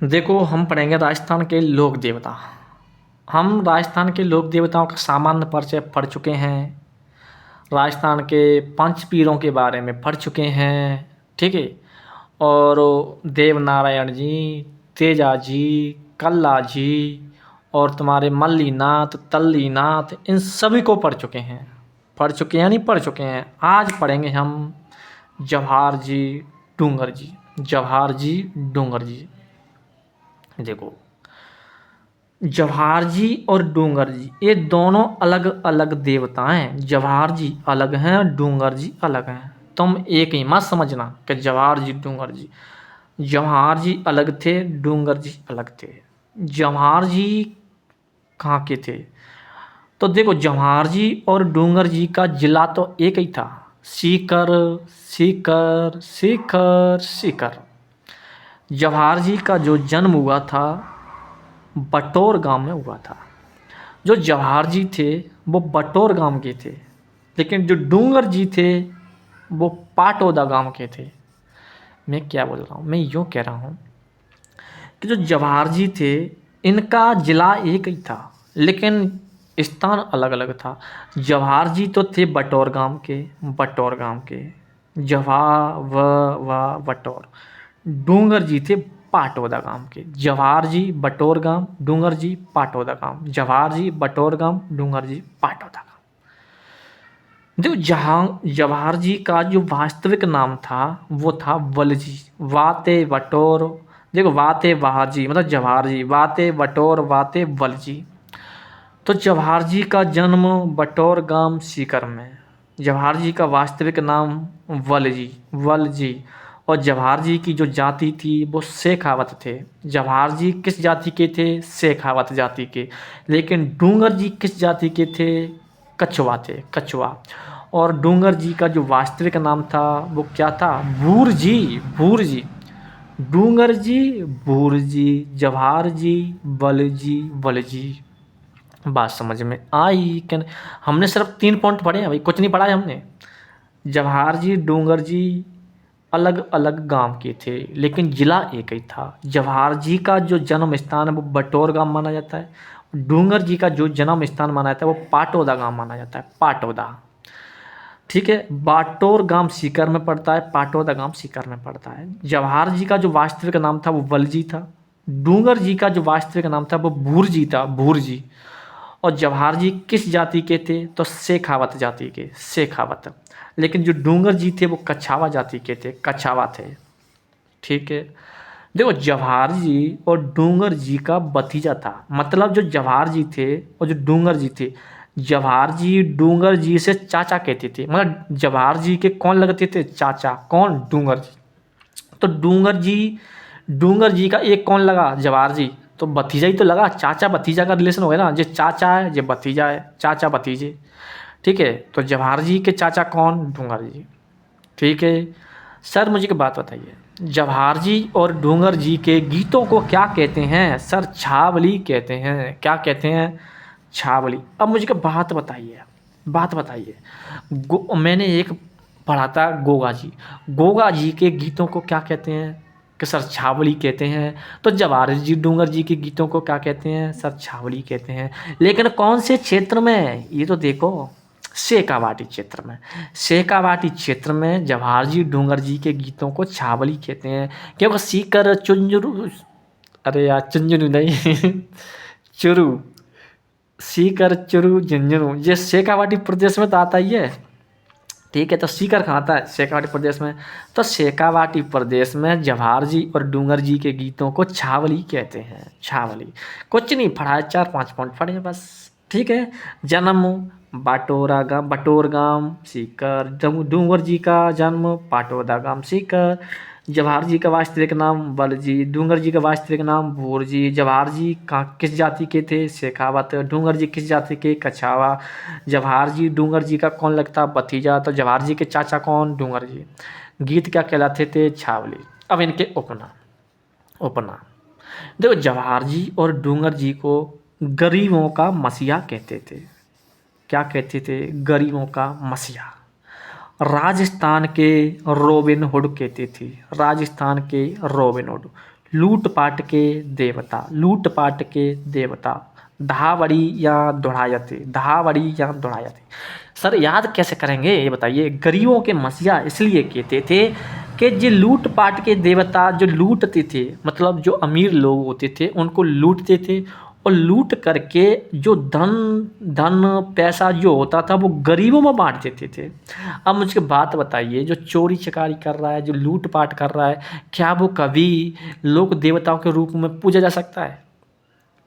देखो, हम पढ़ेंगे राजस्थान के लोक देवता। हम राजस्थान के लोक देवताओं का सामान्य परिचय पढ़ चुके हैं। राजस्थान के पंच पीरों के बारे में पढ़ चुके हैं। ठीक है। और देवनारायण जी, तेजा जी, कल्ला जी और तुम्हारे मल्लीनाथ, तल्लीनाथ, इन सभी को पढ़ चुके हैं। पढ़ चुके हैं, नहीं पढ़ चुके हैं। आज पढ़ेंगे हम जवाहर जी, डूंगर जी। जवाहर जी, डूंगर जी। देखो, जवाहर जी और डूंगर जी ये दोनों अलग अलग देवता हैं। जवाहर जी अलग हैं, डूंगर जी अलग हैं। तुम एक ही मत समझना कि जवाहर जी डूंगर जी। जवाहर जी अलग थे, डूंगर जी अलग थे। जवाहर जी कहाँ के थे? तो देखो, जवाहर जी और डूंगर जी का जिला तो एक ही था। सीकर, सीकर, सीकर, सीकर। जवाहर जी का जो जन्म हुआ था बटोर गांव में हुआ था। जो जवाहर जी थे वो बटोर गांव के थे, लेकिन जो डूंगर जी थे वो पाटोदा गांव के थे। मैं क्या बोल रहा हूँ, मैं यूँ कह रहा हूँ कि जो जवाहर जी थे इनका जिला एक ही था, लेकिन स्थान अलग अलग था। जवाहर जी तो थे बटोर गांव के, बटोर गांव के। जवा व वा बटोर। डूंगर जी थे पाटोदा गांव के। जवाहर जी बटोर गांव, डूंगर जी पाटोदा गांव। जवाहर जी बटोर गांव, डूंगर जी पाटोदा गांव। देखो, जहाँ जवाहर जी का जो वास्तविक नाम था वो था वलजी। वाते बटोर। देखो, वाते वाहजी मतलब जवाहर जी, वाते बटोर, वाते वलजी। तो जवाहर जी का जन्म बटोर गांव सीकर में। जवाहर जी का वास्तविक नाम वलजी, वलजी। और जवाहर जी की जो जाति थी वो शेखावत थे। जवाहर जी किस जाति के थे? शेखावत जाति के। लेकिन डूंगर जी किस जाति के थे? कछवा थे, कछवा। और डूंगर जी का जो वास्तविक नाम था वो क्या था? भूर जी, भूर जी। डूंगर जी, भूर जी। जवाहर जी, बलजी, वलजी। बात समझ में आई कि हमने सिर्फ 3 पॉइंट पढ़े हैं भाई, कुछ नहीं पढ़ा है हमने। जवाहर जी, डूंगर जी अलग अलग गांव के थे, लेकिन जिला एक ही था। जवाहर जी का जो जन्म स्थान है वो बटोर गांव माना जाता है। डूंगर जी का जो जन्म स्थान माना जाता है वो पाटोदा गांव माना जाता है, पाटोदा। ठीक है। बाटोर गांव सीकर में पड़ता है, पाटोदा गांव सीकर में पड़ता है। जवाहर जी का जो वास्तविक नाम था वो वलजी था। डूंगर जी का जो वास्तविक नाम था वो भूरजी था, भूरजी। और जवाहर जी किस जाति के थे? तो शेखावत जाति के, शेखावत। लेकिन जो डूंगर जी थे वो कछावा जाति के थे, कछावा थे। ठीक है। देखो, जवाहर जी और डूंगर जी का भतीजा था। मतलब जो जवाहर जी थे और जो डूंगर जी थे, जवाहर जी डूंगर जी से चाचा कहते थे। मतलब जवाहर जी के कौन लगते थे? चाचा। कौन? डूंगर जी। तो डूंगर जी का एक कौन लगा? जवाहर जी। तो भतीजा ही तो लगा, चाचा भतीजा का रिलेशन हो गया ना। ये चाचा है, ये भतीजा है, चाचा भतीजे। ठीक है। तो जवाहर जी के चाचा कौन? डूंगर जी। ठीक है। सर मुझे एक बात बताइए, जवाहर जी और डूंगर जी के गीतों को क्या कहते हैं? सर छावली कहते हैं। क्या कहते हैं? छावली। अब मुझे एक बात बताइए, बात बताइए। मैंने एक पढ़ा था गोगा जी। गोगा जी के गीतों को क्या कहते हैं? कि सर छावली कहते हैं। तो जवाहर जी डूंगर जी के गीतों को क्या कहते हैं? सर छावली कहते हैं। लेकिन कौन से क्षेत्र में? ये तो देखो, शेखावाटी क्षेत्र में। शेखावाटी क्षेत्र में जवाहर जी डूंगर जी के गीतों को छावली कहते हैं। क्योंकि सीकर चुंजरू, अरे यार चुंजरू नहीं चुरू, सीकर चुरू झुंझुनू, ये शेखावाटी प्रदेश में तो आता ही है। ठीक है। तो सीकर कहाँ आता है? शेखावाटी प्रदेश में। तो शेखावाटी प्रदेश में जवाहर जी और डूंगर जी के गीतों को छावली कहते हैं, छावली। कुछ नहीं पढ़ा है, 4-5 पॉइंट पढ़े हैं बस। ठीक है। जन्म बाटोरा गांव, बटोर गांव सीकर। डूंगर जी का जन्म पाटोदा गांव सीकर। जवाहर जी का वास्तविक नाम बलजी, डूंगर जी का वास्तविक नाम भूरजी। जवाहर जी किस जाति के थे? शेखावत। डूंगर जी किस जाति के? कछावा। जवाहर जी डूंगर जी का कौन लगता? भतीजा। तो जवाहर जी के चाचा कौन? डूंगर जी। गीत क्या कहलाते थे? छावली। अब इनके उपनाम, उपनाम देखो, जवाहर जी और डूंगर जी को गरीबों का मसीहा कहते थे। क्या कहते थे? गरीबों का मसीहा। राजस्थान के रॉबिन हुड कहते थे, राजस्थान के रॉबिन हुड। लूटपाट के देवता, लूटपाट के देवता, धावड़ी या दौड़ायते, धावड़ी या दौड़ायते। सर याद कैसे करेंगे ये बताइए। गरीबों के मसीहा इसलिए कहते थे कि जो लूटपाट के देवता जो लूटते थे, मतलब जो अमीर लोग होते थे उनको लूटते थे, और लूट करके जो धन पैसा जो होता था वो गरीबों में बांट देते थे। अब मुझे बात बताइए, जो चोरी चकारी कर रहा है, जो लूटपाट कर रहा है, क्या वो कभी लोक देवताओं के रूप में पूजा जा सकता है?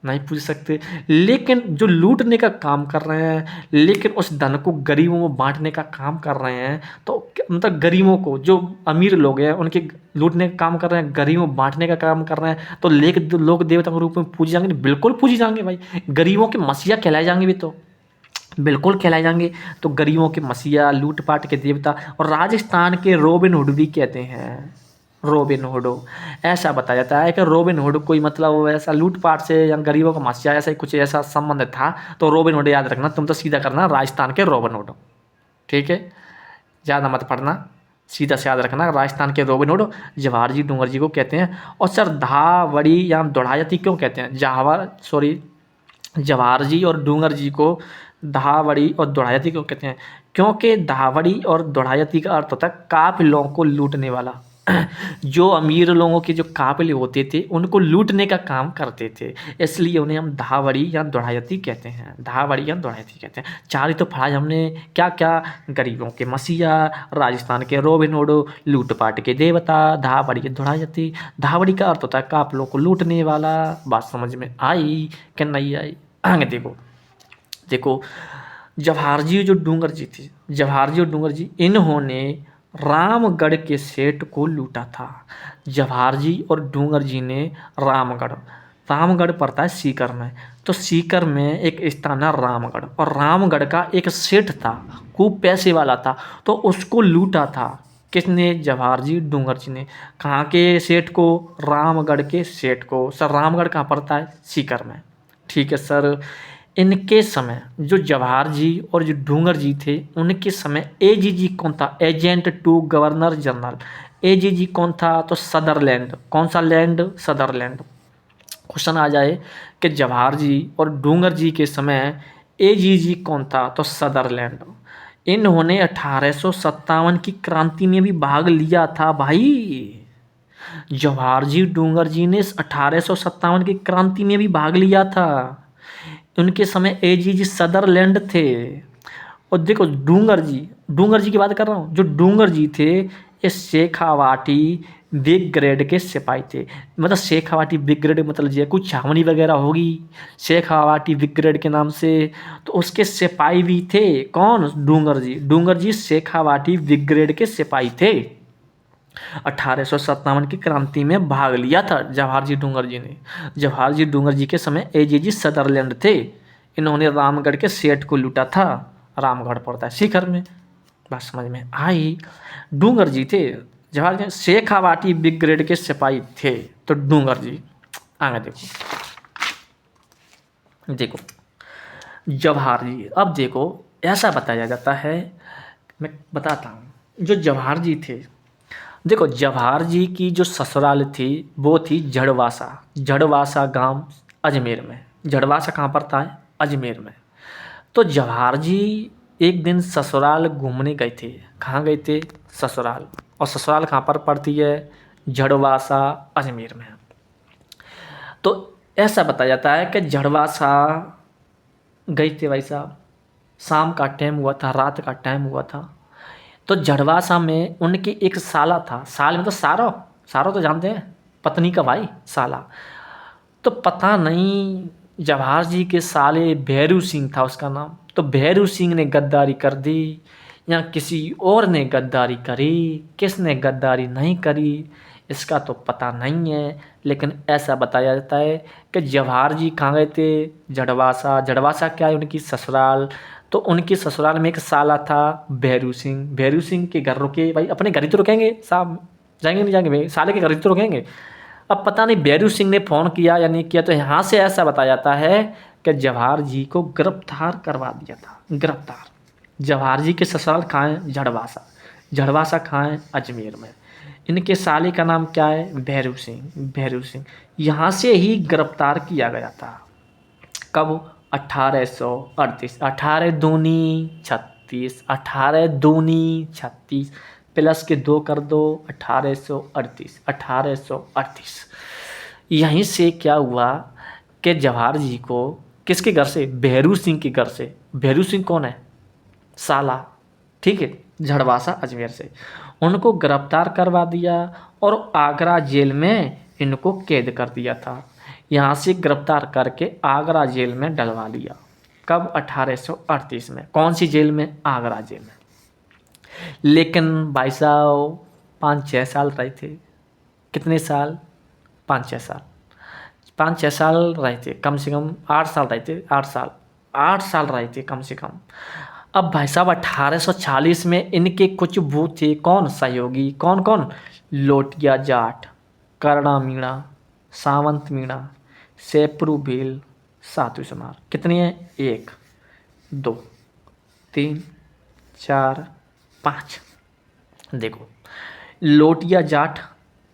नहीं पूछ सकते। लेकिन जो लूटने का काम कर रहे हैं, लेकिन उस धन को गरीबों में बांटने का काम कर रहे हैं, तो मतलब गरीबों को, जो अमीर लोग हैं उनके लूटने का काम कर रहे हैं, गरीबों में बांटने का काम कर रहे हैं, तो लोग देवता के रूप में पूजे जाएंगे? बिल्कुल पूजे जाएंगे भाई। गरीबों के मसीहा कहलाए जाएंगे भी, तो बिल्कुल कहलाए जाएंगे। तो गरीबों के मसीहा, लूटपाट के देवता, और राजस्थान के रॉबिन हुड भी कहते हैं, रॉबिन हुड। ऐसा बताया जाता है कि रॉबिन हुड कोई मतलब ऐसा लूटपाट से या गरीबों का मसीहा ऐसा ही कुछ ऐसा संबंध था। तो रॉबिन हुड याद रखना, तुम तो सीधा करना राजस्थान के रॉबिन हुड, ठीक है? ज़्यादा मत पढ़ना, सीधा से याद रखना राजस्थान के रॉबिन हुड जवाहर जी डूंगर जी को कहते हैं। और सर धावड़ी या दौड़ायती क्यों कहते हैं? जवाहर जी और डूंगर जी को धावड़ी और दौड़ायती क्यों कहते हैं? क्योंकि धावड़ी और दौड़ायती का अर्थ होता है काफिलों को लूटने वाला। जो अमीर लोगों के जो काफिले होते थे उनको लूटने का काम करते थे, इसलिए उन्हें हम धावड़ी या दौड़ायती कहते हैं, धावड़ी या दौड़ायती कहते हैं। चार ही तो पढ़ा हमने, क्या क्या? गरीबों के मसीहा, राजस्थान के रॉबिन हुड, लूटपाट के देवता, धावड़ी या दौड़ायती। धावड़ी का अर्थ होता है काफिलों को लूटने वाला। बात समझ में आई कि नहीं आई? आगे देखो, देखो जवाहर जी जो डूंगर जी थे, जवाहर जी और डूंगर जी, इन्होंने रामगढ़ के सेठ को लूटा था। जवाहर जी और डूंगर जी ने रामगढ़, रामगढ़ पड़ता है सीकर में, तो सीकर में एक स्थान है रामगढ़, और रामगढ़ का एक सेठ था, खूब पैसे वाला था, तो उसको लूटा था। किसने? जवाहर जी डूंगर जी ने। कहाँ के सेठ को? रामगढ़ के सेठ को। सर रामगढ़ कहाँ पड़ता है? सीकर में, ठीक है सर। इनके समय जो जवाहर जी और जो डूंगर जी थे, उनके समय एजीजी कौन था? Agent to governor general. AGG कौन था? तो सदरलैंड। कौन सा लैंड? सदरलैंड। क्वेश्चन आ जाए कि जवाहर जी और डूंगर जी के समय एजीजी कौन था? तो सदरलैंड। इन्होंने 1857 की क्रांति में भी भाग लिया था भाई। जवाहर जी डूंगर जी ने 1857 की क्रांति में भी भाग लिया था। उनके समय एजीजी सदरलैंड थे। और देखो डूंगर जी की बात कर रहा हूँ, जो डूंगर जी थे ये शेखावाटी ब्रिगेड के सिपाही थे। मतलब शेखावाटी ब्रिगेड मतलब जो कुछ छावनी वगैरह होगी शेखावाटी ब्रिगेड के नाम से, तो उसके सिपाही भी थे। कौन? डूंगर जी शेखावाटी ब्रिगेड के सिपाही थे। 1857 की क्रांति में भाग लिया था जवाहर जी डूंगर जी ने। जवाहर जी डूंगर जी के समय एजीजी सदरलैंड थे। इन्होंने रामगढ़ के सेठ को लूटा था। रामगढ़ पड़ता है सीकर में। बात समझ में आई? डूंगर जी थे, जवाहर जी शेखावाटी ब्रिगेड के सिपाही थे, तो डूंगर जी। आगे देखो, देखो जवाहर जी। अब देखो ऐसा बताया जाता है, मैं बताता हूँ। जो जवाहर जी थे, देखो जवाहर जी की जो ससुराल थी वो थी झड़वासा। झड़वासा गांव अजमेर में। झड़वासा कहाँ पड़ता है? अजमेर में। तो जवाहर जी एक दिन ससुराल घूमने गए थे। कहाँ गए थे? ससुराल। और ससुराल कहाँ पर पड़ती है? झड़वासा अजमेर में। तो ऐसा बताया जाता है कि झड़वासा गए थे भाई साहब, शाम का टाइम हुआ था, रात का टाइम हुआ था। तो झड़वासा में उनकी एक साला था। साल में तो सारो, सारो तो जानते हैं, पत्नी का भाई साला। तो पता नहीं जवाहर जी के साले भैरू सिंह था उसका नाम। तो भैरू सिंह ने गद्दारी कर दी या किसी और ने गद्दारी करी, किसने गद्दारी नहीं करी इसका तो पता नहीं है। लेकिन ऐसा बताया जाता है कि जवाहर जी कहाँ गए थे? झड़वासा। झड़वासा क्या है? उनकी ससुराल। तो उनकी ससुराल में एक साला था भैरू सिंह। भैरू सिंह के घर रुके भाई, अपने घर ही तो रुकेंगे साहब, जाएंगे नहीं जाएंगे भाई, साले के घर ही तो रुकेंगे। अब पता नहीं भैरू सिंह ने फ़ोन किया या नहीं किया, तो यहाँ से ऐसा बताया जाता है कि जवाहर जी को गिरफ्तार करवा दिया था। गिरफ्तार। जवाहर जी के ससुराल कहाँ है? झड़वासा। झड़वासा कहाँ है? अजमेर में। इनके साले का नाम क्या है? भैरू सिंह। भैरू सिंह यहाँ से ही गिरफ्तार किया गया था। कब? 1838। 18 दूनी 36, 18 दूनी 36 प्लस के 2 कर दो, 1838। 1838 यहीं से क्या हुआ कि जवाहर जी को किसके घर से? भैरू सिंह के घर से। भैरू सिंह कौन है? साला, ठीक है, झड़वासा अजमेर से। उनको गिरफ्तार करवा दिया और आगरा जेल में इनको कैद कर दिया था। यहाँ से गिरफ्तार करके आगरा जेल में डलवा लिया। कब? 1838 में। कौन सी जेल में? आगरा जेल में। लेकिन भाई साहब 5-6 साल रहे थे। कितने साल? 5-6 साल। 5-6 साल रहे थे, कम से कम 8 साल रहे थे। 8 साल, 8 साल रहे थे कम से कम। अब भाई साहब 1840 में इनके कुछ वो थे, कौन? सहयोगी। कौन कौन? लोटिया जाट, करड़ा मीणा, सावंत मीणा, सैपरू भील, सातू सुनार। कितनी है? 1 2 3 4 5। देखो, लोटिया जाट,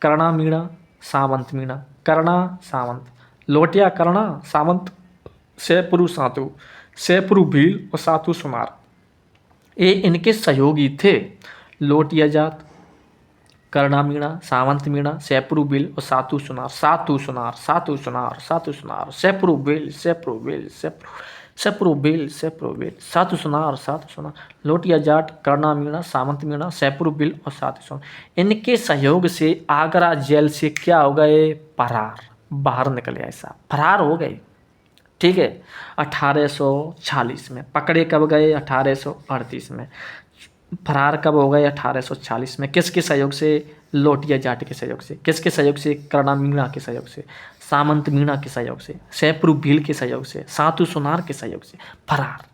करड़ा मीणा, सावंत मीणा। करड़ा सावंत, लोटिया करड़ा सावंत, सैपरू सातू, सैपरू भील और सातू सुनार, ये इनके सहयोगी थे। लोटिया जाट, करड़ा मीणा, सावंत मीणा, सैपरू बिल और सातू सुनार। सातू सुनार, सातू सुनार, सातू सुनार, सैपरू बिल, सैपरू बिल, सैपरू बिल, सैपरू बिल, सातू सुनार, सातू सुनार। लोटिया जाट, करड़ा मीणा, सावंत मीणा, सैपरू बिल और सातू सुनार। इनके सहयोग से आगरा जेल से क्या हो गए? फरार, बाहर निकले। ऐसा फरार हो गए, ठीक है। 1846 में पकड़े। कब गए? 1838 में। फरार कब हो गए? 1840 में। किसके सहयोग से? लोटिया जाट के सहयोग से। किसके सहयोग से? करड़ा मीणा के सहयोग से, सामंत मीणा के सहयोग से, सैपरू भील के सहयोग से, सातू सुनार के सहयोग से। फरार।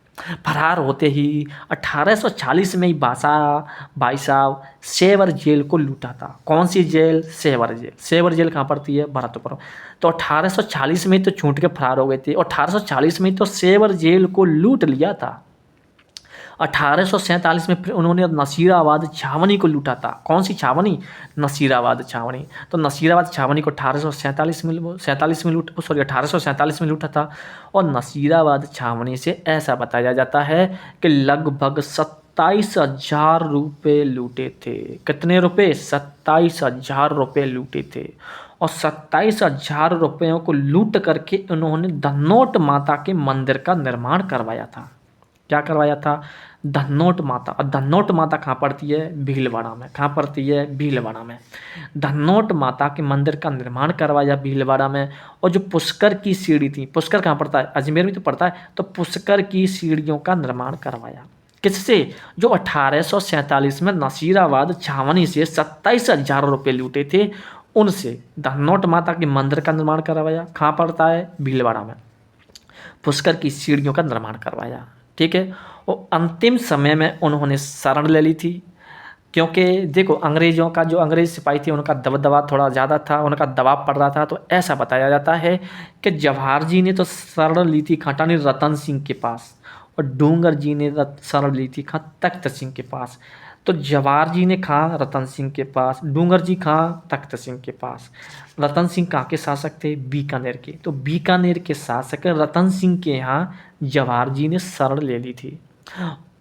फरार होते ही 1840 में ही भाई साहब सेवर जेल को लूटा था। कौन सी जेल? सेवर जेल। सेवर जेल कहाँ पड़ती है? भरतपुर। तो 1840 में तो छूट के फरार हो गए थे और 1840 में तो सेवर जेल को लूट लिया था। 1847 में फिर उन्होंने नसीराबाद छावनी को लूटा था। कौन सी छावनी? नसीराबाद छावनी। तो नसीराबाद छावनी को 1847 में 1847 में लूटा था। और नसीराबाद छावनी से ऐसा बताया जाता है कि लगभग 27,000 रुपये लूटे थे। कितने रुपये? 27,000 रुपये लूटे थे। और 27,000 रुपयों को लूट करके उन्होंने धनोट माता के मंदिर का निर्माण करवाया था। क्या करवाया था? धनोट माता। और धनोट माता कहाँ पड़ती है? भीलवाड़ा में। कहाँ पड़ती है? भीलवाड़ा में। धनोट माता के मंदिर का निर्माण करवाया भीलवाड़ा में। और जो पुष्कर की सीढ़ी थी, पुष्कर कहाँ पड़ता है? अजमेर में तो पड़ता है। तो पुष्कर की सीढ़ियों का निर्माण करवाया। किससे? जो 1847 में नसीराबाद छावनी से 27,000 रुपये लूटे थे, उनसे धनोट माता के मंदिर का निर्माण करवाया। कहाँ पड़ता है? भीलवाड़ा में। पुष्कर की सीढ़ियों का निर्माण करवाया, ठीक है। और अंतिम समय में उन्होंने शरण ले ली थी, क्योंकि देखो अंग्रेज़ों का, जो अंग्रेज सिपाही थे उनका दबदबा थोड़ा ज़्यादा था, उनका दबाव पड़ रहा था। तो ऐसा बताया जाता है कि जवाहर जी ने तो शरण ली थी खटानी रतन सिंह के पास, और डूंगर जी ने शरण ली थी तख्त सिंह के पास। तो जवाहर जी ने कहा रतन सिंह के पास, डूंगर जी कहा तख्त सिंह के पास। रतन सिंह कहाँ के शासक थे? बीकानेर के। तो बीकानेर के शासक रतन सिंह के यहाँ जवाहर जी ने शरण ले ली थी।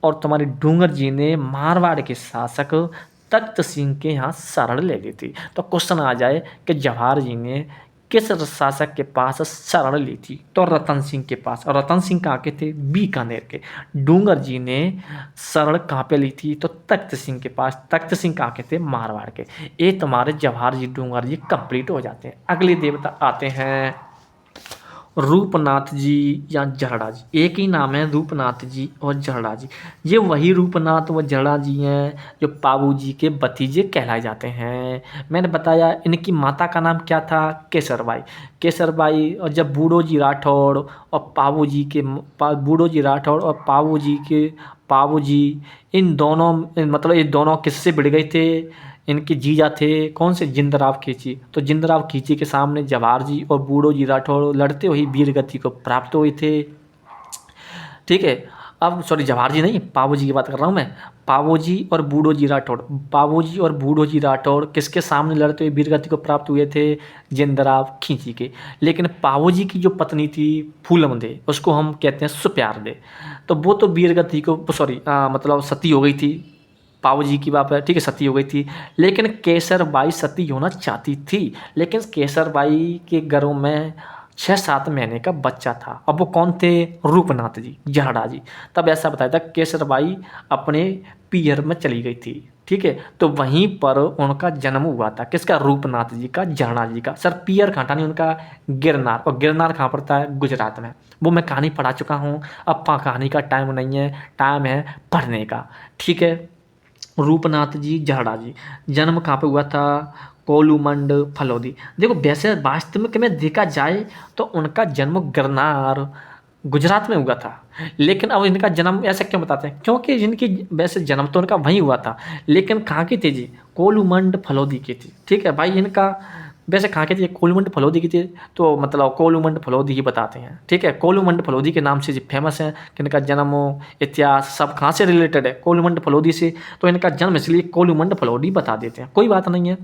और तुम्हारे डूंगर जी ने मारवाड़ के शासक तख्त सिंह के यहाँ शरण ले ली थी। तो क्वेश्चन आ जाए कि जवाहर जी ने किस शासक के पास शरण ली थी? तो रतन सिंह के पास। और रतन सिंह कहाँ के थे? बीकानेर के। डूंगर जी ने शरण कहाँ पे ली थी? तो तख्त सिंह के पास। तख्त सिंह कहाँ के थे? मारवाड़ के। ये तुम्हारे जवाहर जी डूंगर जी कंप्लीट हो जाते हैं। अगले देवता आते हैं रूपनाथ जी या जहड़ा जी। एक ही नाम है, रूपनाथ जी और जहड़ा जी। ये वही रूपनाथ व जहड़ा जी हैं जो पाबू जी के भतीजे कहलाए जाते हैं। मैंने बताया इनकी माता का नाम क्या था? केसरबाई। केसरबाई। और जब बूढ़ो जी राठौड़ और पाबू जी के बूढ़ो जी राठौड़ और पाबू जी के पाबू जी, इन दोनों मतलब ये दोनों किससे भिड़ गए थे? इनके जीजा थे कौन से? जिंदराव खींची। तो जिंदराव खींची के सामने जवाहर जी और बूढ़ो जी राठौड़ लड़ते हुए वीर गति को प्राप्त हुए थे, ठीक है। अब सॉरी जवाहर जी नहीं, पावो जी की बात कर रहा हूँ मैं। पावो जी और बूढ़ो जी राठौड़, पावो जी और बूढ़ो जी राठौड़ किसके सामने लड़ते हुए वीरगति को प्राप्त हुए थे? जिंदराव खींची के। लेकिन पावो जी की जो पत्नी थी फूलम दे, उसको हम कहते हैं सुप्यार दे, तो वो तो वीरगति को सॉरी मतलब सती हो गई थी। पावो जी की बात है, ठीक है, सती हो गई थी। लेकिन केसरबाई सती होना चाहती थी, लेकिन केसरबाई के गर्भ में 6-7 महीने का बच्चा था। अब वो कौन थे? रूपनाथ जी, जहड़ा जी। तब ऐसा बताया था केसरबाई अपने पियर में चली गई थी, ठीक है, तो वहीं पर उनका जन्म हुआ था। किसका? रूपनाथ जी का, जहड़ा जी का। सर पियर कहाँ था? नहीं उनका गिरनार, और गिरनार कहाँ पड़ता है? गुजरात में। वो मैं कहानी पढ़ा चुका हूँ, अब कहानी का टाइम नहीं है, टाइम है पढ़ने का, ठीक है। रूपनाथ जी, जहड़ा जी, जन्म कहाँ पे हुआ था? कोलूमंड फलौदी। देखो वैसे वास्तविक में देखा जाए तो उनका जन्म गिरनार गुजरात में हुआ था, लेकिन अब इनका जन्म ऐसा क्यों बताते हैं? क्योंकि इनकी वैसे जन्म तो उनका वहीं हुआ था, लेकिन कहाँ की थी जी? कोलूमंड फलौदी की थी, ठीक है भाई। इनका वैसे कहाँ की थी? कोलूमंड फलौदी की थी, तो मतलब कोलूमंड फलौदी ही बताते हैं, ठीक है। कोलूमंड फलौदी के नाम से जी फेमस है कि इनका जन्म, इतिहास सब कहाँ से रिलेटेड है? कोलूमंड फलौदी से। तो इनका जन्म इसलिए कोलूमंड फलौदी बता देते हैं, कोई बात नहीं है,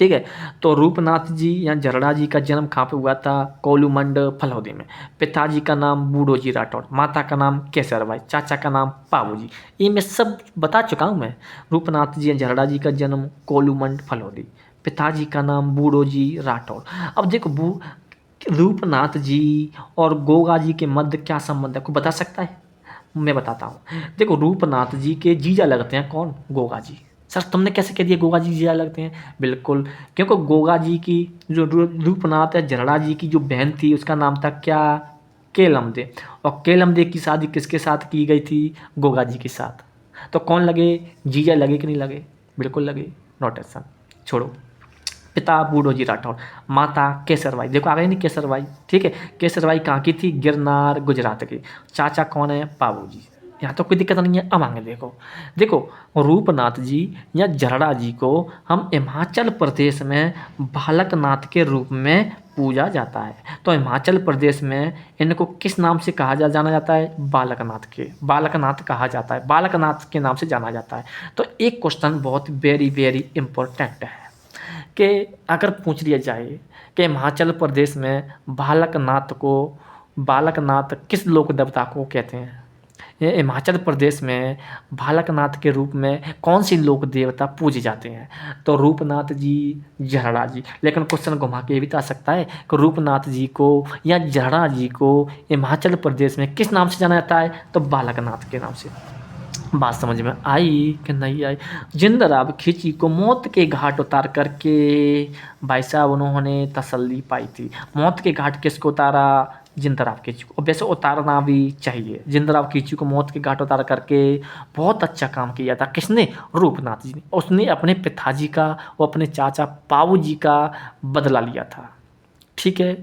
ठीक है। तो रूपनाथ जी या जरड़ा जी का जन्म कहाँ पे हुआ था? कोलूमंड फलौदी में। पिताजी का नाम बूढ़ो जी राठौड़, माता का नाम केसरबाई, चाचा का नाम पावो जी। ये मैं सब बता चुका हूँ मैं। रूपनाथ जी या जरड़ा जी का जन्म कोलूमंड फलौदी, पिताजी का नाम बूढ़ो जी राठौड़। अब देखो रूपनाथ जी और गोगा जी के मध्य क्या संबंध है, को बता सकता है? मैं बताता हूँ। देखो रूपनाथ जी के जीजा लगते हैं कौन? गोगा जी। सर तुमने कैसे कह दिया गोगा जी जीजा लगते हैं? बिल्कुल, क्योंकि गोगा जी की जो रूपनाथ या जरड़ा जी की जो बहन थी उसका नाम था क्या? केलमदे। और केलमदे की शादी किसके साथ की गई थी? गोगा जी के साथ। तो कौन लगे? जीजा लगे कि नहीं लगे? बिल्कुल लगे। नोटेशन छोड़ो। पिता बूढ़ो जी राठौड़, माता केसरबाई, देखो आ गई नहीं केसरबाई, ठीक है। केसरबाई कहाँ की थी? गिरनार गुजरात की। चाचा कौन है? पाबू जी। यहाँ तो कोई दिक्कत नहीं है। अब आगे देखो, देखो रूपनाथ जी या जरड़ा जी को हम हिमाचल प्रदेश में बालकनाथ के रूप में पूजा जाता है। तो हिमाचल प्रदेश में इनको किस नाम से जाना जाता है? बालकनाथ के, बालकनाथ कहा जाता है, बालकनाथ के नाम से जाना जाता है। तो एक क्वेश्चन बहुत वेरी वेरी इंपॉर्टेंट है कि अगर पूछ लिया जाए कि हिमाचल प्रदेश में बालकनाथ किस लोक देवता को कहते हैं? ये हिमाचल प्रदेश में बालकनाथ के रूप में कौन सी लोक देवता पूजे जाते हैं? तो रूपनाथ जी, जहड़ा जी। लेकिन क्वेश्चन घुमा के ये भी तो आ सकता है कि रूपनाथ जी को या जहड़ा जी को हिमाचल प्रदेश में किस नाम से जाना जाता है? तो बालकनाथ के नाम से। बात समझ में आई कि नहीं आई? जिंदराव खिची को मौत के घाट उतार करके भाई साहब उन्होंने तसल्ली पाई थी। मौत के घाट किसको उतारा? जिंदराव खिची को। वैसे उतारना भी चाहिए। जिंदराव खिची को मौत के घाट उतार करके बहुत अच्छा काम किया था। किसने? रूपनाथ जी ने। उसने अपने पिताजी का और अपने चाचा पावू जी का बदला लिया था, ठीक है।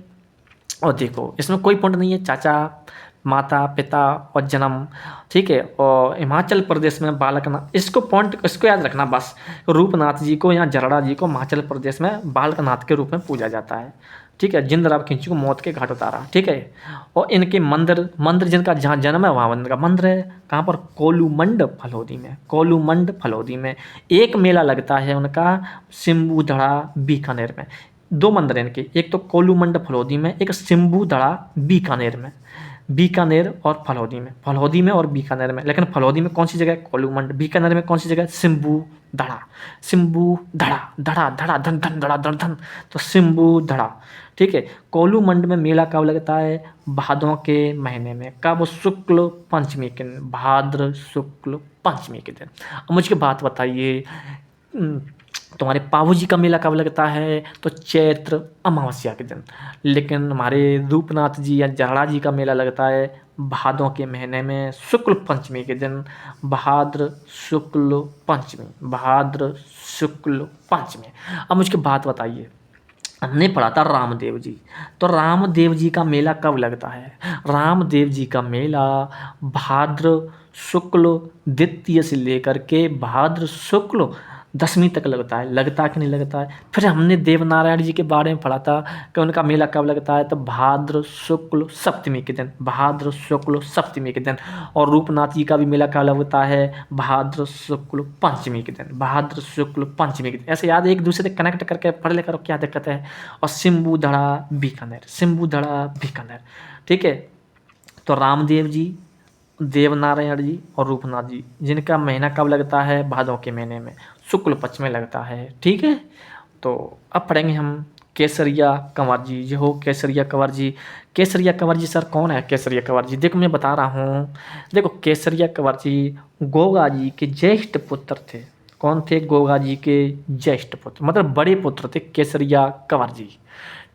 और देखो इसमें कोई पॉइंट नहीं है, चाचा, माता, पिता और जन्म, ठीक है। और हिमाचल प्रदेश में बालकनाथ, इसको पॉइंट इसको याद रखना बस। रूपनाथ जी को या जरड़ा जी को हिमाचल प्रदेश में बालकनाथ के रूप में पूजा जाता है, ठीक है। जिंदराव खिंची को मौत के घाट उतारा, ठीक है। और इनके मंदिर जिनका जहाँ जन्म है वहाँ इनका मंदिर है। कहाँ पर? कोलूमंड फलौदी में। कोलूमंड फलौदी में एक मेला लगता है उनका, सिम्बूधड़ा बीकानेर में। दो मंदिर हैं इनके, एक तो कोलूमंड फलौदी में, एक सिम्बूधड़ा बीकानेर में। बीकानेर और फलौदी में और बीकानेर में। लेकिन फलौदी में कौन सी जगह? कोलूमंड। बीकानेर में कौन सी जगह? सिम्बूधड़ा। सिम्बूधड़ा, धड़ा धड़ा धन धन धड़ा धन धन, तो सिम्बूधड़ा, ठीक है। कोलूमंड में मेला कब लगता है? भादों के महीने में। कब? शुक्ल पंचमी के दिन, भाद्र शुक्ल पंचमी के दिन। अब मुझे बात बताइए, तुम्हारे पावू जी का मेला कब लगता है? तो चैत्र अमावस्या के दिन। लेकिन हमारे रूपनाथ जी या जरड़ा जी का मेला लगता है भादों के महीने में, शुक्ल पंचमी के दिन। भाद्र शुक्ल पंचमी, भाद्र शुक्ल पंचमी। अब मुझे बात बताइए, हमने पढ़ा था रामदेव जी, तो रामदेव जी का मेला कब लगता है? रामदेव जी का मेला भाद्र शुक्ल द्वितीय से लेकर के भाद्र शुक्ल 10वीं तक लगता है कि नहीं लगता है। फिर हमने देवनारायण जी के बारे में पढ़ा था कि उनका मेला कब लगता है, तो भाद्र शुक्ल सप्तमी के दिन, भाद्र शुक्ल सप्तमी के दिन। और रूपनाथ जी का भी मेला कब लगता है, भाद्र शुक्ल पंचमी के दिन, भाद्र शुक्ल पंचमी के दिन। ऐसे याद एक दूसरे से कनेक्ट करके पढ़ ले करो, क्या दिक्कत है। और सिम्बुधड़ा बीकानेर, सिम्बुधड़ा बीकानेर, ठीक है। तो रामदेव जी, देवनारायण जी और रूपनाथ जी, जिनका महीना कब लगता है, भादों के महीने में शुक्ल पक्ष में लगता है, ठीक है। तो अब पढ़ेंगे हम केसरिया कंवर जी। जो हो केसरिया कंवर जी, केसरिया कंवर जी सर कौन है केसरिया कंवर जी? देखो मैं बता रहा हूँ, देखो केसरिया कंवर जी गोगा जी के ज्येष्ठ पुत्र थे। कौन थे? गोगा जी के ज्येष्ठ पुत्र, मतलब बड़े पुत्र थे केसरिया कंवर जी,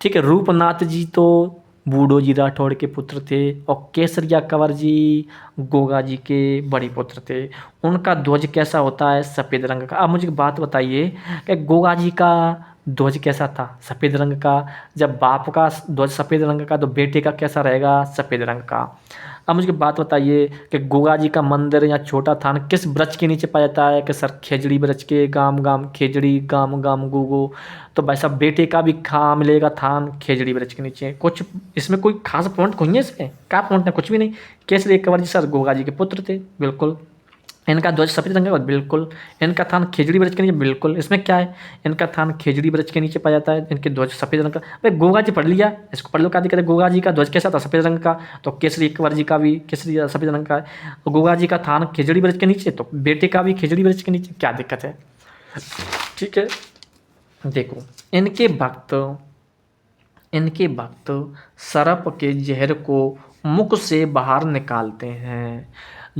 ठीक है। रूपनाथ जी तो बूढ़ो जी राठौड़ के पुत्र थे, और केसरिया कंवर जी गोगा जी के बड़े पुत्र थे। उनका ध्वज कैसा होता है? सफ़ेद रंग का। अब मुझे एक बात बताइए कि गोगा जी का ध्वज कैसा था? सफ़ेद रंग का। जब बाप का ध्वज सफ़ेद रंग का, तो बेटे का कैसा रहेगा? सफ़ेद रंग का। अब मुझे बात बताइए कि गोगा जी का मंदिर या छोटा थान किस वृक्ष के नीचे पाया जाता है? कि सर खेजड़ी वृक्ष के, गाम गाम खेजड़ी, गाम गाम गुगु। तो भाई साहब बेटे का भी कहाँ मिलेगा थान? खेजड़ी वृक्ष के नीचे। कुछ इसमें कोई खास पॉइंट कोई है इसमें? क्या पॉइंट है? कुछ भी नहीं। केसरी कंवर जी सर गोगा जी के पुत्र थे, बिल्कुल। इनका ध्वज सफ़ेद रंग का, बिल्कुल। इनका थान खेजड़ी वृक्ष के नीचे, बिल्कुल। इसमें क्या है? इनका थान खेजड़ी वृक्ष के नीचे पाया जाता है, इनके ध्वज सफ़ेद रंग का। भाई गोगा जी पढ़ लिया, इसको पढ़ लो, क्या दिक्कत है। गोगा जी का ध्वज कैसा था? सफ़ेद रंग का। तो केसरी कंवर जी का भी केसरी सफ़ेद रंग का है। तो गोगा जी का थान खेजड़ी वृक्ष के नीचे, तो बेटे का भी खेजड़ी वृक्ष के नीचे, क्या दिक्कत है? ठीक है। देखो इनके भक्त सर्प के जहर को मुख से बाहर निकालते हैं,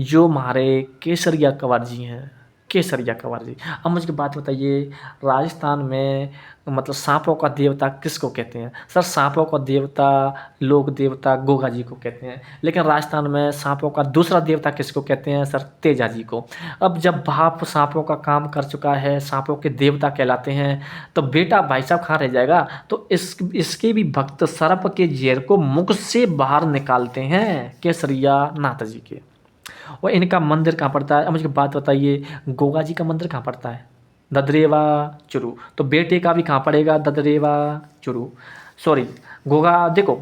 जो हमारे केसरिया कंवर जी हैं, केसरिया कंवर जी। अब मुझे बात बताइए, राजस्थान में मतलब सांपों का देवता किसको कहते हैं? सर सांपों का देवता, लोक देवता गोगा जी को कहते हैं। लेकिन राजस्थान में सांपों का दूसरा देवता किसको कहते हैं? सर तेजा जी को। अब जब बाप सांपों का काम कर चुका है, सांपों के देवता कहलाते हैं, तो बेटा भाई साहब कहाँ रह जाएगा? तो इसके भी भक्त सर्प के जहर को मुख से बाहर निकालते हैं, केसरिया नाथ जी के। और इनका मंदिर कहाँ पड़ता है? अब मुझे बात बताइए, गोगा जी का मंदिर कहाँ पड़ता है? ददरेवा चुरू। तो बेटे का भी कहाँ पड़ेगा? ददरेवा चुरू, सॉरी गोगा, देखो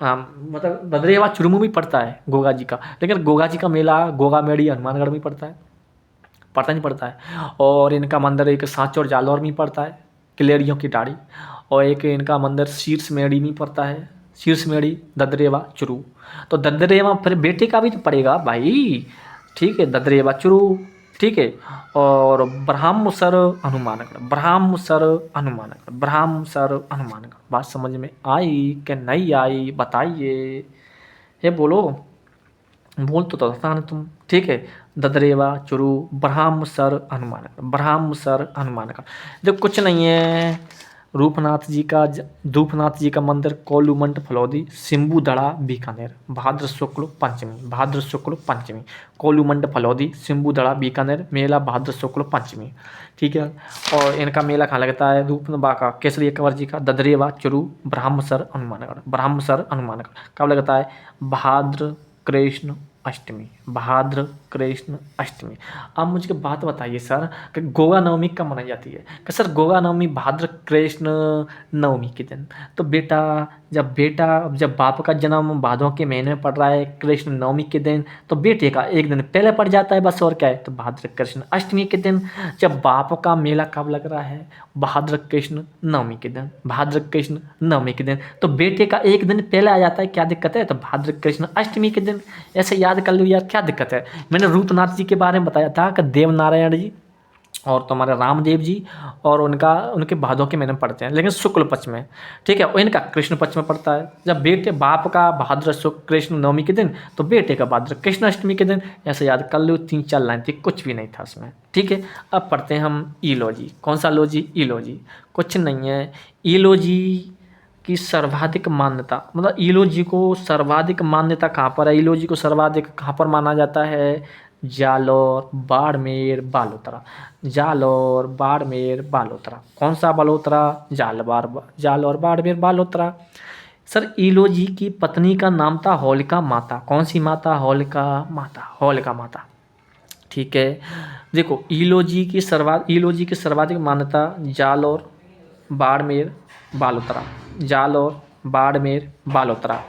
मतलब ददरेवा चुरू में भी पड़ता है गोगा जी का, लेकिन गोगा जी का मेला गोगा मेड़ी हनुमानगढ़ में पड़ता है, पड़ता नहीं पड़ता है। और इनका मंदिर एक सांचौर जालौर में पड़ता है, किलेरियों की डाड़ी। और एक इनका मंदिर शीर्ष मेड़ी में पड़ता है, शीर्ष मेड़ी ददरेवा चुरू। तो ददरेवा फिर बेटे का भी तो पड़ेगा भाई, ठीक है, ददरेवा चुरू, ठीक है। और ब्रह्मसर हनुमानगढ़, ब्रह्मसर हनुमानगढ़, ब्रह्मसर हनुमानगढ़। बात समझ में आई कि नहीं आई? बताइए, ये बोलो, बोल तो था ना तुम, ठीक है। ददरेवा चुरू, ब्रह्मसर हनुमानगढ़, ब्रह्मसर हनुमानगढ़। देखो कुछ नहीं है। रूपनाथ जी का मंदिर कोलूमंड फलौदी, सिम्बुधड़ा बीकानेर, भाद्र शुक्ल पंचमी, भाद्र शुक्ल पंचमी। कोलूमंड फलौदी, सिम्बुधड़ा बीकानेर, मेला भाद्र शुक्ल पंचमी, ठीक है। और इनका मेला कहाँ लगता है? रूपनबा का, केसरी कंवर जी का, ददरेवा चुरू, ब्रह्मसर हनुमानगढ़, ब्रह्मसर हनुमानगढ़। कब लगता है? भाद्र कृष्ण अष्टमी, भाद्र कृष्ण अष्टमी। अब मुझे बात बताइए सर कि गोगा नवमी कब मनाई जाती है? कि सर गोगा नवमी भाद्र कृष्ण नवमी के दिन। तो जब बाप का जन्म भादों के महीने में पड़ रहा है कृष्ण नवमी के दिन, तो बेटे का एक दिन पहले पड़ जाता है, बस और क्या है। तो भाद्र कृष्ण अष्टमी के दिन। जब बाप का मेला कब लग रहा है? भाद्र कृष्ण नवमी के दिन, भाद्र कृष्ण नवमी के दिन। तो बेटे का एक दिन पहले आ जाता है, क्या दिक्कत है? तो भाद्र कृष्ण अष्टमी के दिन। ऐसे याद कर लो यार, क्या दिक्कत है? मैंने रूपनाथ जी के बारे में बताया था कि देवनारायण जी और तुम्हारे रामदेव जी और उनके भादों के महीने में पड़ते हैं, लेकिन शुक्ल पक्ष में, ठीक है। और इनका कृष्ण पक्ष में पड़ता है। जब बेटे बाप का भाद्र शुक्ल कृष्ण नवमी के दिन, तो बेटे का भाद्र कृष्ण अष्टमी के दिन। ऐसे याद कर लो, 3-4 लाइन थी, कुछ भी नहीं था उसमें, ठीक है। अब पढ़ते हैं हम ईलोजी। कौन सा लोजी? ईलोजी। कुछ नहीं है। ईलोजी की सर्वाधिक मान्यता, मतलब ईलोजी को सर्वाधिक मान्यता कहाँ पर है? ईलोजी को सर्वाधिक कहाँ पर माना जाता है? जालौर, बाड़मेर, बालोतरा, जालौर, बाड़मेर, बालोतरा। कौन सा बालोतरा? जालौर, बाड़मेर, बालोतरा। सर ईलोजी की पत्नी का नाम था होलिका माता। कौन सी माता? होलिका माता, होलिका माता, ठीक है। देखो ईलोजी की सर्वाधिक मान्यता जालौर, बाड़मेर, बालोतरा। जालौर, बाड़मेर, बालोतरा।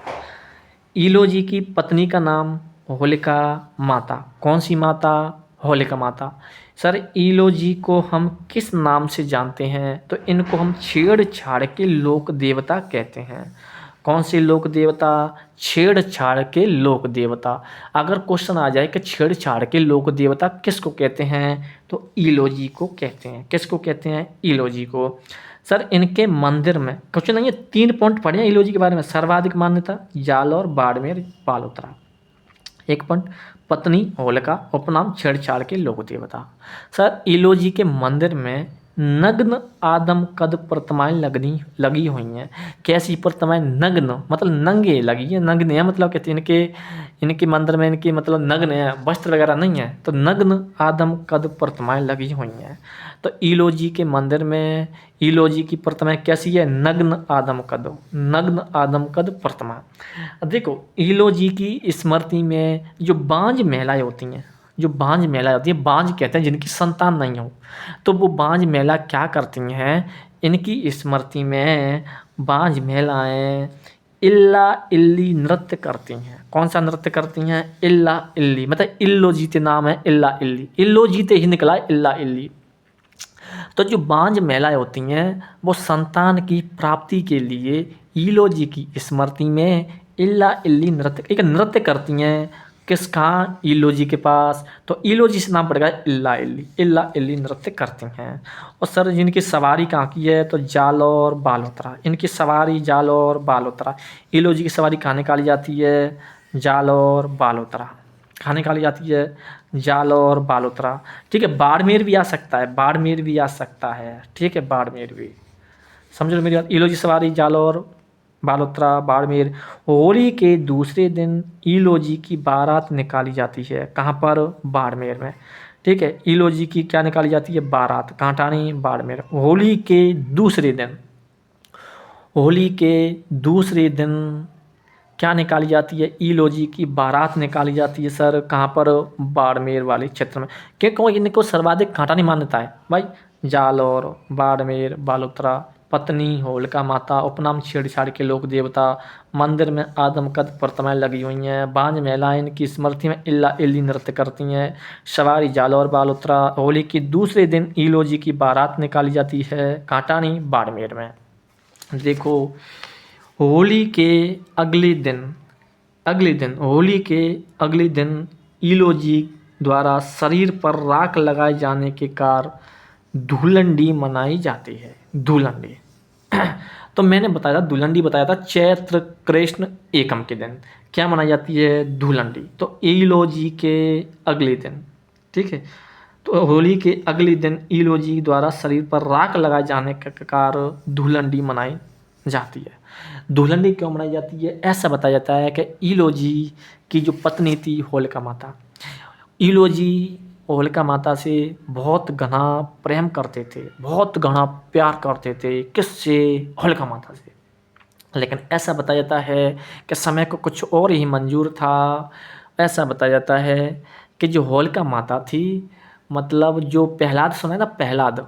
ईलोजी की पत्नी का नाम होलिका माता। कौन सी माता? होलिका माता। सर ईलोजी को हम किस नाम से जानते हैं? तो इनको हम छेड़छाड़ के लोक देवता कहते हैं। कौन से लोक देवता? छेड़छाड़ के लोक देवता। अगर क्वेश्चन आ जाए कि छेड़छाड़ के लोक देवता किसको कहते हैं, तो ईलोजी को कहते हैं। किसको कहते हैं? ईलोजी को। सर इनके मंदिर में क्वेश्चन नहीं है, 3 पॉइंट पढ़े हैं ईलोजी के बारे में। सर्वाधिक मान्यता जालौर, बाड़मेर, बालोतरा। 1 पॉइंट, पत्नी होलिका, उपनाम छेड़छाड़ के लोक देवता। सर ईलोजी के मंदिर में नग्न आदम कद प्रतिमाएं लगी हुई हैं। कैसी प्रतिमाएं? नग्न मतलब नंगे लगी है, नग्न है मतलब कहते हैं इनके मंदिर में इनके मतलब नग्न है, वस्त्र वगैरह नहीं है, तो नग्न आदम कद प्रतिमाएं लगी हुई हैं। तो ईलोजी के मंदिर में ईलोजी की प्रतिमाएं कैसी है? नग्न आदम कद प्रतिमा। देखो ईलोजी की स्मृति में जो बांझ महिलाएं होती हैं, बांझ कहते हैं जिनकी संतान नहीं हो, तो वो बांझ महिला क्या करती हैं? इनकी स्मृति में बांझ महिलाएं इल्ला इल्ली नृत्य करती हैं। कौन सा नृत्य करती हैं? इल्ला इल्ली, मतलब इल्लो जीते नाम है इल्ला इल्ली, इल्लो जीते ही निकला इल्ला इल्ली। तो जो बांझ महिलाएं होती हैं वो संतान की प्राप्ति के लिए ईलोजी की स्मृति में इल्ला इल्ली नृत्य करती हैं। किसका? ईलोजी के पास। तो ईलोजी से नाम पड़ेगा इल्ला इल्ली नृत्य करती हैं। और सर जिनकी सवारी कहाँ की है? तो जालौर, बालोतरा। इनकी सवारी जालौर, बालोतरा। ईलोजी की सवारी कहाँ निकाली जाती है? जालौर, बालोतरा। कहाँ निकाली जाती है? जालौर, बालोतरा। ठीक है, बाड़मेर भी आ सकता है, ठीक है, बाड़मेर भी। समझो मेरी बात। ईलोजी सवारी जालौर, बालोतरा, बाड़मेर। होली के दूसरे दिन ईलोजी की बारात निकाली जाती है। कहाँ पर? बाड़मेर में। ठीक है, ईलोजी की क्या निकाली जाती है? बारात। कहाँ टानी? बाड़मेर। होली के दूसरे दिन क्या निकाली जाती है? ईलोजी की बारात निकाली जाती है। सर कहाँ पर? बाड़मेर वाले क्षेत्र में। क्यों? इनको सर्वाधिक कहाँ टानी मान्यता है भाई? जालौर, बाड़मेर, बालोतरा। पत्नी होलिका माता, उपनाम छेड़छाड़ के लोक देवता। मंदिर में आदमकद प्रतिमाएं लगी हुई हैं। बांझ महिलाएं इनकी स्मृति में इल्ला इल्ली नृत्य करती हैं। सवारी जालौर, बालोतरा। होली के दूसरे दिन ईलोजी की बारात निकाली जाती है। कांटानी, बाड़मेर में। देखो होली के अगले दिन ईलोजी द्वारा शरीर पर राख लगाए जाने के कारण धुलंडी मनाई जाती है। धुलंडी तो मैंने धुलंडी बताया था चैत्र कृष्ण एकम के दिन क्या मनाई जाती है? धुलंडी। तो ईलोजी के अगले दिन, ठीक है, तो होली के अगले दिन ईलोजी द्वारा शरीर पर राख लगाए जाने के कारण धुलंडी मनाई जाती है। धुलंडी क्यों मनाई जाती है? ऐसा बताया जाता है कि ईलोजी की जो पत्नी थी होलिका माता, ईलोजी होलिका माता से बहुत घना प्रेम करते थे, बहुत घना प्यार करते थे। किससे? होलिका माता से। लेकिन ऐसा बताया जाता है कि समय को कुछ और ही मंजूर था। ऐसा बताया जाता है कि जो होलिका माता थी, मतलब जो प्रहलाद सुना है ना, प्रहलाद,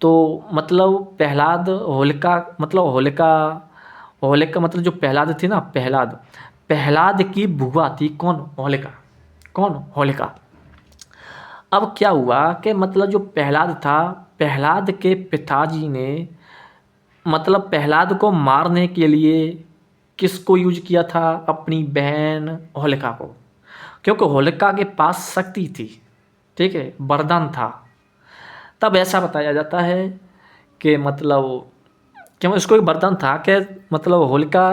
तो मतलब प्रहलाद होलिका मतलब जो प्रहलाद थी ना, प्रहलाद की बुआ थी। कौन? होलिका। अब क्या हुआ कि मतलब जो प्रहलाद था, प्रहलाद के पिताजी ने मतलब प्रहलाद को मारने के लिए किसको यूज किया था? अपनी बहन होलिका को, क्योंकि होलिका के पास शक्ति थी, ठीक है, वरदान था। तब ऐसा बताया जाता है कि मतलब क्यों इसको एक वरदान था कि मतलब होलिका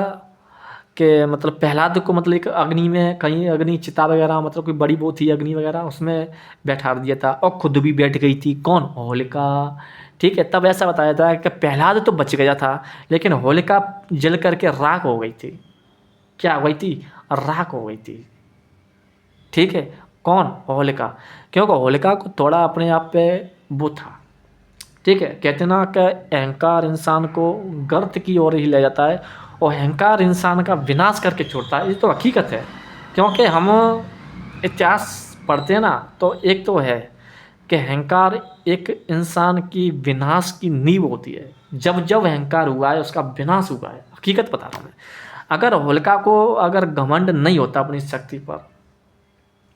के मतलब प्रहलाद को मतलब एक अग्नि में कहीं अग्नि चिता वगैरह मतलब कोई बड़ी वो थी अग्नि वगैरह, उसमें बैठा दिया था और खुद भी बैठ गई थी। कौन? होलिका। ठीक है, तब ऐसा बताया था कि प्रहलाद तो बच गया था, लेकिन होलिका जल करके राख हो गई थी। क्या हो गई थी? राख हो गई थी। ठीक है, कौन? होलिका। क्योंकि होलिका को थोड़ा अपने आप पे वो था, ठीक है, कहते ना कि अहंकार इंसान को गर्त की ओर ही ले जाता है और अहंकार इंसान का विनाश करके छोड़ता है। ये तो हकीकत है, क्योंकि हम इतिहास पढ़ते हैं ना, तो एक तो है कि अहंकार एक इंसान की विनाश की नींव होती है। जब जब अहंकार हुआ है उसका विनाश हुआ है, हकीकत बता रहा हूँ मैं। अगर होलिका को अगर घमंड नहीं होता अपनी शक्ति पर,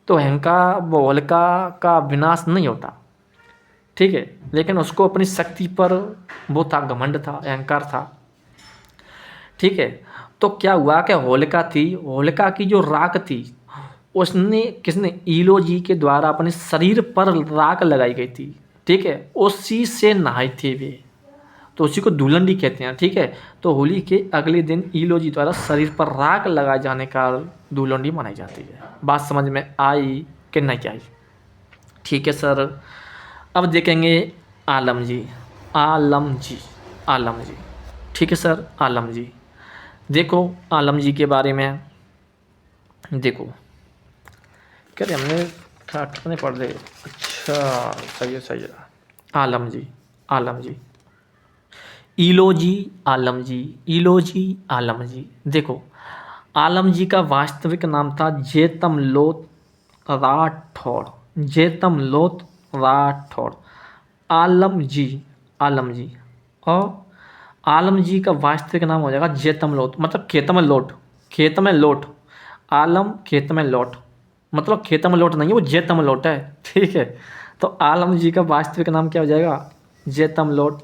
तो अहंकार वो होलिका का विनाश नहीं होता, ठीक है। लेकिन उसको अपनी शक्ति पर वो था, घमंड था, अहंकार था, ठीक है। तो क्या हुआ कि होलिका थी, होलिका की जो राख थी उसने किसने ईलो जी के द्वारा अपने शरीर पर राख लगाई गई थी, ठीक है। उसी से नहाई थी वे, तो उसी को दुलंडी कहते हैं, ठीक है। तो होली के अगले दिन ईलो जी द्वारा शरीर पर राख लगाए जाने का दुलंडी मनाई जाती है। बात समझ में आई कि नहीं आई? ठीक है सर। अब देखेंगे आलम जी, आलम जी, आलम जी, ठीक है सर। आलम जी, देखो आलम जी के बारे में देखो, क्या रे हमने कितने पढ़ रहे? अच्छा, सही है सही है। आलम जी, आलम जी, ईलो जी, आलम जी, ईलो जी, आलम जी। देखो आलम जी का वास्तविक नाम था जेतमलोत राठौड़, जेतमलोत राठौड़। आलम जी, आलम जी। और आलम जी का वास्तविक नाम हो जाएगा जेतमलोट, मतलब खेत में लोट, खेत में लोट। आलम खेत में लोट, मतलब खेत में लोट नहीं है, वो जेतमलोट है, ठीक है। तो आलम जी का वास्तविक नाम क्या हो जाएगा? जेतमलोट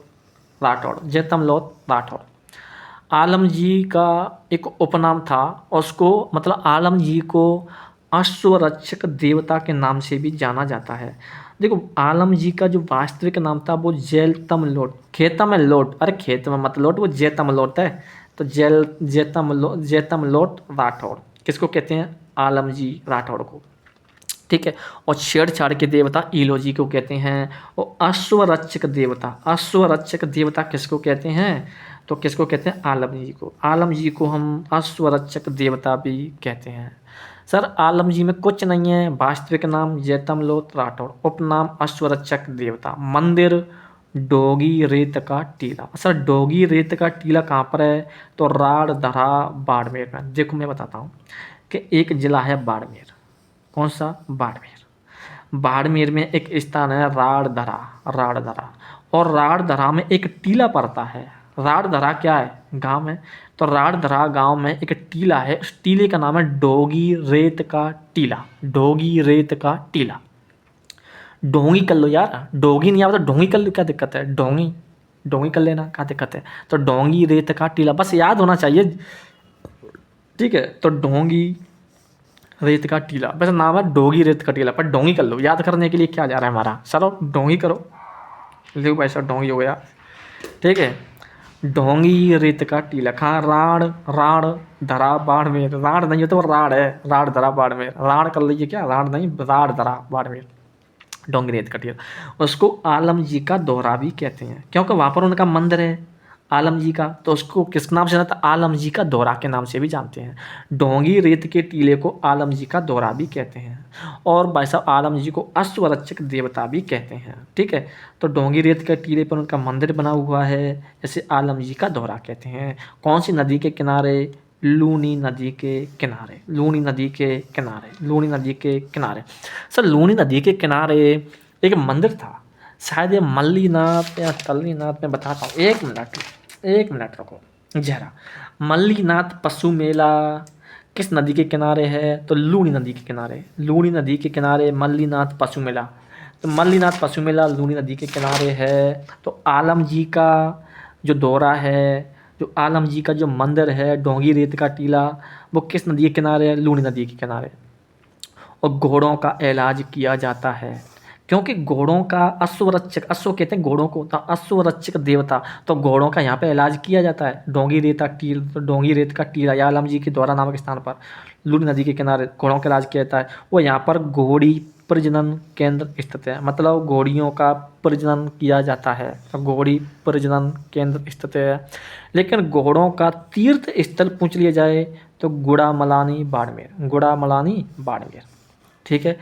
राठौड़, जेतमलोट राठौड़। आलम जी का एक उपनाम था, उसको मतलब आलम जी को अश्वरक्षक देवता के नाम से भी जाना जाता है। देखो आलम जी का जो वास्तविक नाम था वो जेलतम लोट, खेतम लोट, अरे खेत में मत लोट, वो जेतम लोट है। तो जेतम लोट राठौड़ किसको कहते हैं? आलम जी राठौड़ को, ठीक है। और छेड़छाड़ के देवता ईलो जी को कहते हैं। और अश्वरक्षक देवता, अश्वरक्षक देवता किसको कहते हैं? तो किसको कहते हैं? आलम जी को। आलम जी को हम अश्वरक्षक देवता भी कहते हैं। सर आलम जी में कुछ नहीं है, वास्तविक नाम जैतमलोत राठौड़, उपनाम अश्वरक्षक देवता, मंदिर डोगी रेत का टीला। सर डोगी रेत का टीला कहाँ पर है? तो राड़ धरा बाड़मेर में। देखो मैं बताता हूँ कि एक जिला है बाड़मेर, कौन सा? बाड़मेर। बाड़मेर में एक स्थान है राड़धरा, राड़धरा। और राड़धरा में एक टीला पड़ता है। राड़धरा क्या है? गांव है। तो राड़धरा गांव में एक टीला है, उस टीले का नाम है डोगी रेत का टीला, डोगी रेत का टीला। डोंगी कर लो यार, डोगी नहीं आता तो डोंगी कर लो, क्या दिक्कत है? डोंगी, डोंगी कर लेना, क्या दिक्कत है? तो डोंगी रेत का टीला बस याद होना चाहिए, ठीक है। तो डोंगी रेत का टीला, वैसे नाम है डोगी रेत का टीला, पर डोंगी कर लो, याद करने के लिए क्या जा रहा है हमारा, चलो डोंगी करो, देखो भाई साहब डोंगी हो गया, ठीक है। डोंगी रेत का टीला कहाँ? राड़, राड़ धरा बाड़मेर, राड़ नहीं होता वो राड़ है, राड़ धरा बाड़मेर, राड़ कर लीजिए, क्या राड़ नहीं, राड़ धरा बाड़मेर, डोंगी रेत का टीला। उसको आलम जी का दोहरा भी कहते हैं, क्योंकि वहाँ पर उनका मंदिर है आलम जी का, तो उसको किस नाम से जानते हैं? आलम जी का दोहरा के नाम से भी जानते हैं। डोंगी रेत के टीले को आलम जी का दोहरा भी कहते हैं, और भाई साहब आलम जी को अश्वरक्षक देवता भी कहते हैं, ठीक है। तो डोंगी रेत के टीले पर उनका मंदिर बना हुआ है, जैसे आलम जी का दोहरा कहते हैं। कौन सी नदी के किनारे? लूनी नदी के किनारे, लूनी नदी के किनारे, लूनी नदी के किनारे। सर लूनी नदी के किनारे एक मंदिर था, शायद ये मल्लीनाथ या तल्लीनाथ, में बताता हूँ, एक मिनट, एक मिनट रुको जरा। मल्लीनाथ पशु मेला किस नदी के किनारे है? तो लूनी नदी के किनारे, लूनी नदी के किनारे मल्लीनाथ पशु मेला। तो मल्लीनाथ पशु मेला लूनी नदी के किनारे है। तो आलम जी का जो दौरा है, जो आलम जी का जो मंदिर है डोंगी रेत का टीला, वो किस नदी के किनारे है? लूनी नदी के किनारे। और घोड़ों का इलाज किया जाता है, क्योंकि घोड़ों का अश्वरक्षक, अश्व कहते हैं घोड़ों को, तो अश्वरक्षक देवता, तो घोड़ों का यहाँ पे इलाज किया जाता है। डोंगी रेत का टील, तो डोंगी रेत का टीला या आलम जी के द्वारा नामक स्थान पर लूनी नदी के किनारे घोड़ों का इलाज किया जाता है। वो यहाँ पर घोड़ी प्रजनन केंद्र स्थित है, मतलब घोड़ियों का प्रजनन किया जाता है, तो घोड़ी प्रजनन केंद्र स्थित है। लेकिन घोड़ों का तीर्थ स्थल पूछ लिया जाए तो गुड़ामलानी बाड़मेर, गुड़ामलानी बाड़मेर, ठीक है।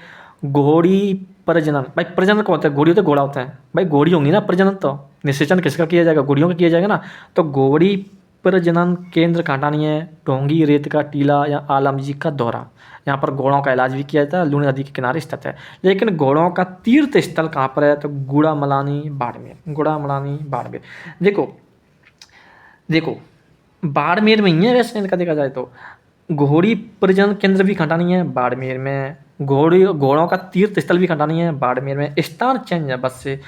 घोड़ी प्रजनन, भाई प्रजनन कौन होता है? घोड़ी होता है, घोड़ा होता है भाई, घोड़ी होंगी ना, प्रजनन तो निषेचन किसका किया जाएगा? घोड़ियों का किया जाएगा ना। तो घोड़ी प्रजनन केंद्र का हटानी है, ढोंगी रेत का टीला या आलम जी का दौरा। यहाँ पर घोड़ों का इलाज भी किया जाता है, लूनी नदी के किनारे स्थित है। लेकिन घोड़ों का तीर्थ स्थल कहाँ पर है, तो गुड़ामलानी बाड़मेर, गुड़ामलानी बाड़मेर। देखो देखो बाड़मेर में ही है वैसे इनका देखा जाए तो। घोड़ी प्रजनन केंद्र भी खटानी है बाड़मेर में, घोड़ों का तीर्थ स्थल भी खटानी है बाड़मेर में। स्थान चेंज है बस से।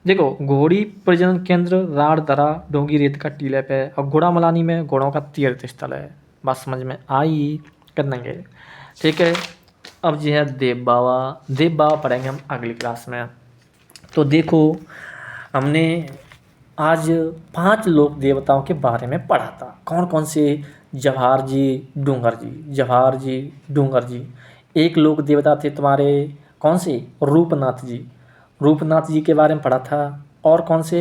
देखो घोड़ी प्रजनन केंद्र राड़ दरा डोंगी रेत का टीले पे, और गुड़ामलानी में घोड़ों का तीर्थ स्थल है। बात समझ में आई कर देंगे, ठीक है। अब जो है देव बाबा, देव बाबा पढ़ेंगे हम अगली क्लास में। तो देखो हमने आज 5 लोक देवताओं के बारे में पढ़ा था। कौन कौन से, जवाहर जी, डूंगर जी, जवाहर जी, डूंगर जी। एक लोक देवता थे तुम्हारे कौन से, रूपनाथ जी, रूपनाथ जी के बारे में पढ़ा था। और कौन से,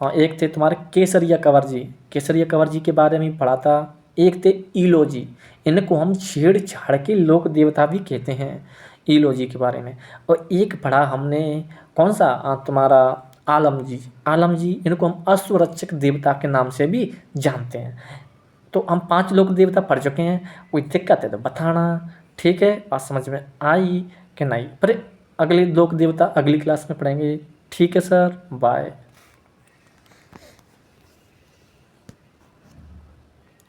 एक थे तुम्हारे केसरिया कंवर जी, केसरिया कंवर जी के बारे में पढ़ा था। एक थे ईलो जी, इनको हम छेड़छाड़ के लोक देवता भी कहते हैं, ईलो जी के बारे में। और एक पढ़ा हमने कौन सा, तुम्हारा आलम जी, आलम जी, इनको हम असुरक्षक देवता के नाम से भी जानते हैं। तो हम 5 लोक देवता पढ़ चुके हैं, कोई दिक्कत है तो बताना, ठीक है। बात समझ में आई कि नहीं। पर अगले लोक देवता अगली क्लास में पढ़ेंगे, ठीक है सर, बाय।